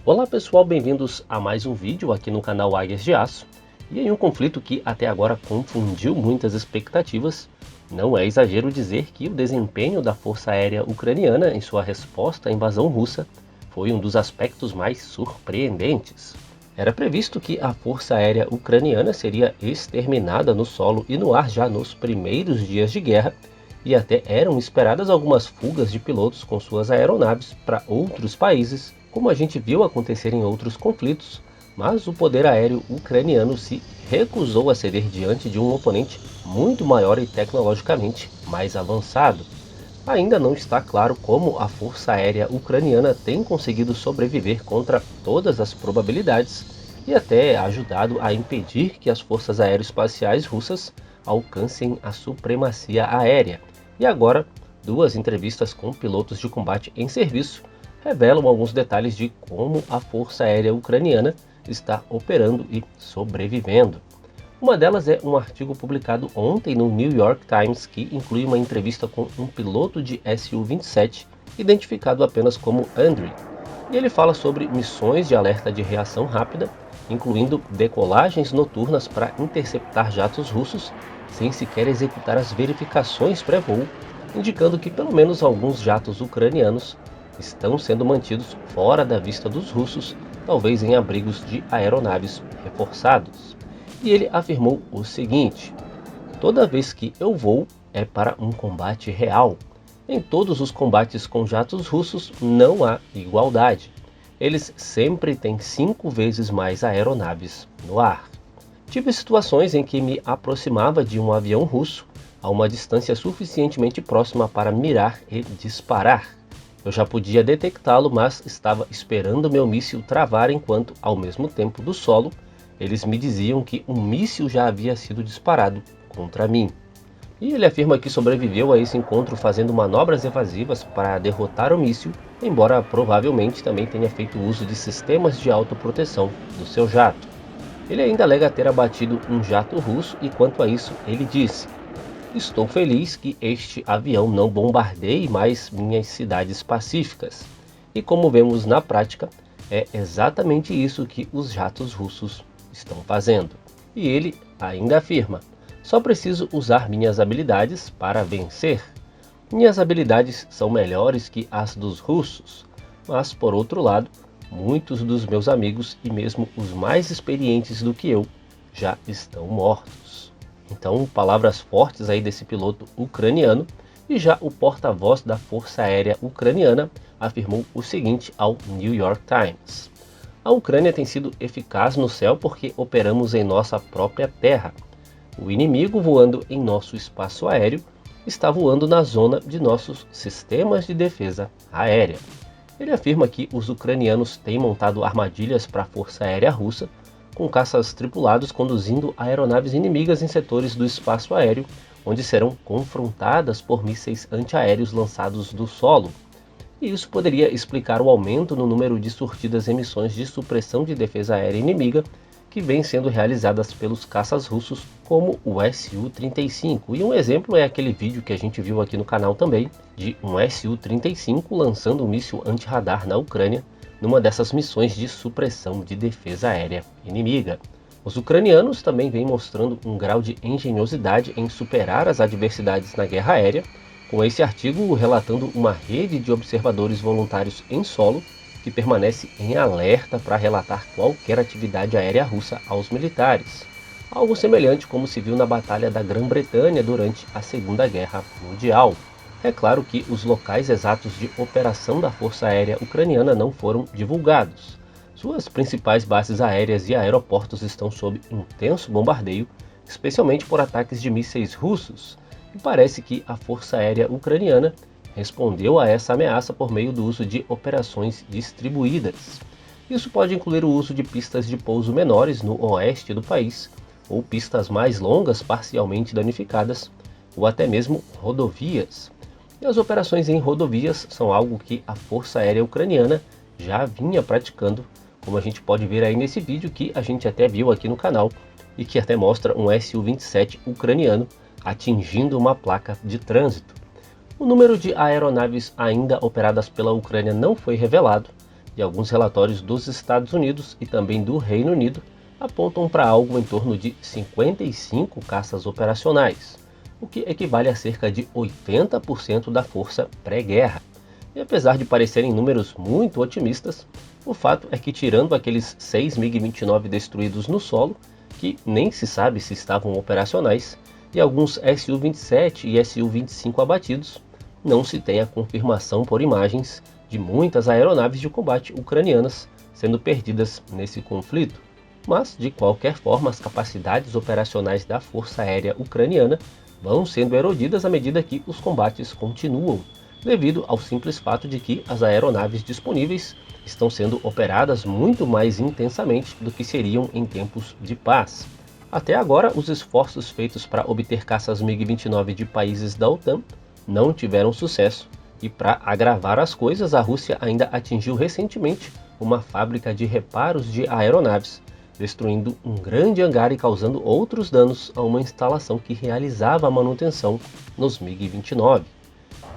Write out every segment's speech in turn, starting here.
Olá pessoal, bem-vindos a mais um vídeo aqui no canal Águias de Aço. E em um conflito que até agora confundiu muitas expectativas, não é exagero dizer que o desempenho da Força Aérea Ucraniana em sua resposta à invasão russa foi um dos aspectos mais surpreendentes. Era previsto que a Força Aérea Ucraniana seria exterminada no solo e no ar já nos primeiros dias de guerra, e até eram esperadas algumas fugas de pilotos com suas aeronaves para outros países, como a gente viu acontecer em outros conflitos, mas o poder aéreo ucraniano se recusou a ceder diante de um oponente muito maior e tecnologicamente mais avançado. Ainda não está claro como a Força Aérea Ucraniana tem conseguido sobreviver contra todas as probabilidades e até ajudado a impedir que as forças aeroespaciais russas alcancem a supremacia aérea. E agora, duas entrevistas com pilotos de combate em serviço revelam alguns detalhes de como a Força Aérea Ucraniana está operando e sobrevivendo. Uma delas é um artigo publicado ontem no New York Times que inclui uma entrevista com um piloto de Su-27, identificado apenas como Andriy. E ele fala sobre missões de alerta de reação rápida, incluindo decolagens noturnas para interceptar jatos russos, sem sequer executar as verificações pré-voo, indicando que pelo menos alguns jatos ucranianos estão sendo mantidos fora da vista dos russos, talvez em abrigos de aeronaves reforçados. E ele afirmou o seguinte: toda vez que eu vou é para um combate real. Em todos os combates com jatos russos não há igualdade. Eles sempre têm 5 vezes mais aeronaves no ar. Tive situações em que me aproximava de um avião russo a uma distância suficientemente próxima para mirar e disparar. Eu já podia detectá-lo, mas estava esperando meu míssil travar enquanto, ao mesmo tempo do solo, eles me diziam que um míssil já havia sido disparado contra mim. E ele afirma que sobreviveu a esse encontro fazendo manobras evasivas para derrotar o míssil, embora provavelmente também tenha feito uso de sistemas de autoproteção do seu jato. Ele ainda alega ter abatido um jato russo e quanto a isso ele disse: estou feliz que este avião não bombardeie mais minhas cidades pacíficas. E como vemos na prática, é exatamente isso que os jatos russos estão fazendo. E ele ainda afirma: só preciso usar minhas habilidades para vencer. Minhas habilidades são melhores que as dos russos, mas por outro lado, muitos dos meus amigos e mesmo os mais experientes do que eu já estão mortos. Então, palavras fortes aí desse piloto ucraniano. E já o porta-voz da Força Aérea Ucraniana afirmou o seguinte ao New York Times: a Ucrânia tem sido eficaz no céu porque operamos em nossa própria terra. O inimigo, voando em nosso espaço aéreo, está voando na zona de nossos sistemas de defesa aérea. Ele afirma que os ucranianos têm montado armadilhas para a Força Aérea Russa, com caças tripulados conduzindo aeronaves inimigas em setores do espaço aéreo, onde serão confrontadas por mísseis antiaéreos lançados do solo. E isso poderia explicar o aumento no número de surtidas em missões de supressão de defesa aérea inimiga que vêm sendo realizadas pelos caças russos, como o Su-35. E um exemplo é aquele vídeo que a gente viu aqui no canal também, de um Su-35 lançando um míssil anti-radar na Ucrânia, numa dessas missões de supressão de defesa aérea inimiga. Os ucranianos também vêm mostrando um grau de engenhosidade em superar as adversidades na guerra aérea, com esse artigo relatando uma rede de observadores voluntários em solo que permanece em alerta para relatar qualquer atividade aérea russa aos militares. Algo semelhante como se viu na Batalha da Grã-Bretanha durante a Segunda Guerra Mundial. É claro que os locais exatos de operação da Força Aérea Ucraniana não foram divulgados. Suas principais bases aéreas e aeroportos estão sob intenso bombardeio, especialmente por ataques de mísseis russos, e parece que a Força Aérea Ucraniana respondeu a essa ameaça por meio do uso de operações distribuídas. Isso pode incluir o uso de pistas de pouso menores no oeste do país, ou pistas mais longas parcialmente danificadas, ou até mesmo rodovias. E as operações em rodovias são algo que a Força Aérea Ucraniana já vinha praticando, como a gente pode ver aí nesse vídeo que a gente até viu aqui no canal, e que até mostra um Su-27 ucraniano atingindo uma placa de trânsito. O número de aeronaves ainda operadas pela Ucrânia não foi revelado, e alguns relatórios dos Estados Unidos e também do Reino Unido apontam para algo em torno de 55 caças operacionais, o que equivale a cerca de 80% da força pré-guerra. E apesar de parecerem números muito otimistas, o fato é que, tirando aqueles 6 MiG-29 destruídos no solo, que nem se sabe se estavam operacionais, e alguns Su-27 e Su-25 abatidos, não se tem a confirmação por imagens de muitas aeronaves de combate ucranianas sendo perdidas nesse conflito. Mas, de qualquer forma, as capacidades operacionais da Força Aérea Ucraniana vão sendo erodidas à medida que os combates continuam, devido ao simples fato de que as aeronaves disponíveis estão sendo operadas muito mais intensamente do que seriam em tempos de paz. Até agora, os esforços feitos para obter caças MiG-29 de países da OTAN não tiveram sucesso, e para agravar as coisas, a Rússia ainda atingiu recentemente uma fábrica de reparos de aeronaves, destruindo um grande hangar e causando outros danos a uma instalação que realizava a manutenção nos MiG-29.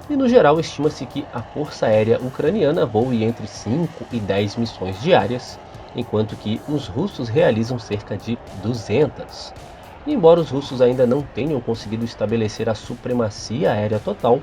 E no geral, estima-se que a Força Aérea Ucraniana voe entre 5 e 10 missões diárias, enquanto que os russos realizam cerca de 200. E embora os russos ainda não tenham conseguido estabelecer a supremacia aérea total,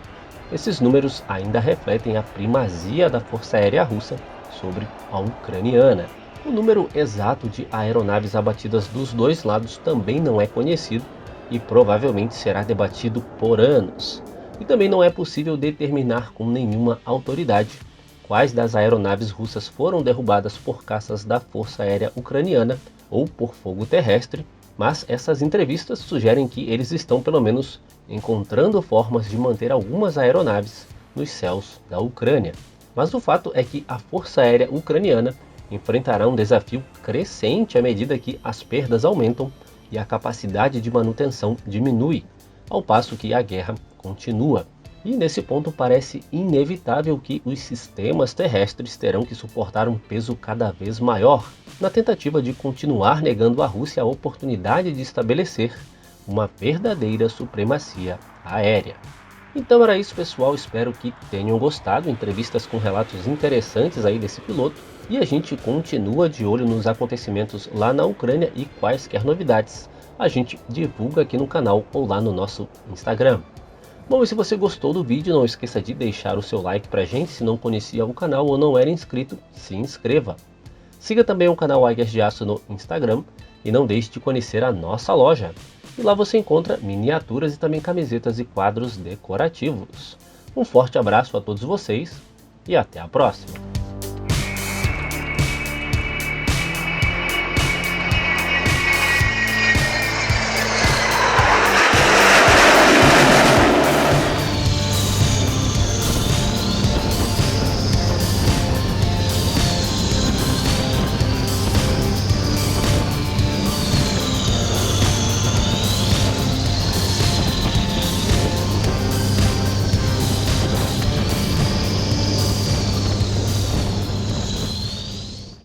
esses números ainda refletem a primazia da Força Aérea Russa sobre a ucraniana. O número exato de aeronaves abatidas dos dois lados também não é conhecido e provavelmente será debatido por anos. E também não é possível determinar com nenhuma autoridade quais das aeronaves russas foram derrubadas por caças da Força Aérea Ucraniana ou por fogo terrestre, mas essas entrevistas sugerem que eles estão pelo menos encontrando formas de manter algumas aeronaves nos céus da Ucrânia. Mas o fato é que a Força Aérea Ucraniana enfrentará um desafio crescente à medida que as perdas aumentam e a capacidade de manutenção diminui, ao passo que a guerra continua. E nesse ponto parece inevitável que os sistemas terrestres terão que suportar um peso cada vez maior, na tentativa de continuar negando à Rússia a oportunidade de estabelecer uma verdadeira supremacia aérea. Então era isso, pessoal, espero que tenham gostado, entrevistas com relatos interessantes aí desse piloto, e a gente continua de olho nos acontecimentos lá na Ucrânia e quaisquer novidades a gente divulga aqui no canal ou lá no nosso Instagram. Bom, e se você gostou do vídeo, não esqueça de deixar o seu like pra gente. Se não conhecia o canal ou não era inscrito, se inscreva. Siga também o canal Águias de Aço no Instagram e não deixe de conhecer a nossa loja. E lá você encontra miniaturas e também camisetas e quadros decorativos. Um forte abraço a todos vocês e até a próxima!